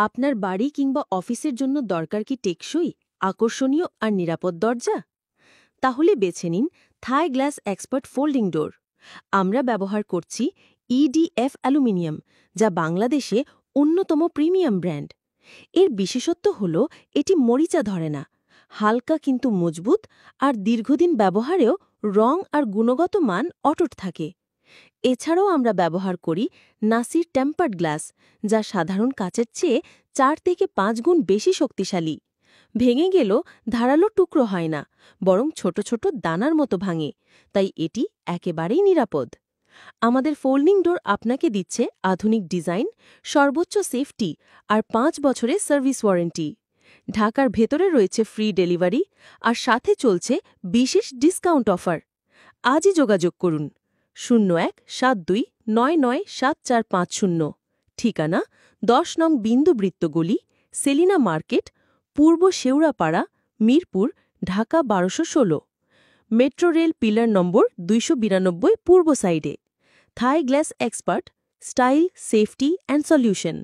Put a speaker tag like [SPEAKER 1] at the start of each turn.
[SPEAKER 1] আপনার বাড়ি কিংবা অফিসের জন্য দরকার কি টেকসই, আকর্ষণীয় আর নিরাপদ দরজা? তাহলে বেছে নিন থাই গ্লাস এক্সপার্ট ফোল্ডিং ডোর। আমরা ব্যবহার করছি ইডিএফ অ্যালুমিনিয়াম, যা বাংলাদেশে অন্যতম প্রিমিয়াম ব্র্যান্ড। এর বিশেষত্ব হল এটি মরিচা ধরে না, হালকা কিন্তু মজবুত, আর দীর্ঘদিন ব্যবহারেও রং আর গুণগত মান অটুট থাকে। এছাড়াও আমরা ব্যবহার করি নাসির টেম্পার্ড গ্লাস, যা সাধারণ কাচের চেয়ে 4 থেকে 5 গুণ বেশি শক্তিশালী। ভেঙে গেলেও ধারালো টুকরো হয় না, বরং ছোট ছোট দানার মতো ভাঙে, তাই এটি একেবারেই নিরাপদ। আমাদের ফোল্ডিং ডোর আপনাকে দিচ্ছে আধুনিক ডিজাইন, সর্বোচ্চ সেফটি আর 5 বছরের সার্ভিস ওয়ারেন্টি। ঢাকার ভেতরে রয়েছে ফ্রি ডেলিভারি, আর সাথে চলছে বিশেষ ডিসকাউন্ট অফার। আজই যোগাযোগ করুন 0172997450। ঠিকানা 10 নং বিন্দু বৃত্ত গলি, সেলিনা মার্কেট, পূর্ব Shewrapara, Mirpur, Dhaka 1216। Metro rail pillar number 292 পূর্ব সাইডে। Thai glass expert, style, safety and solution.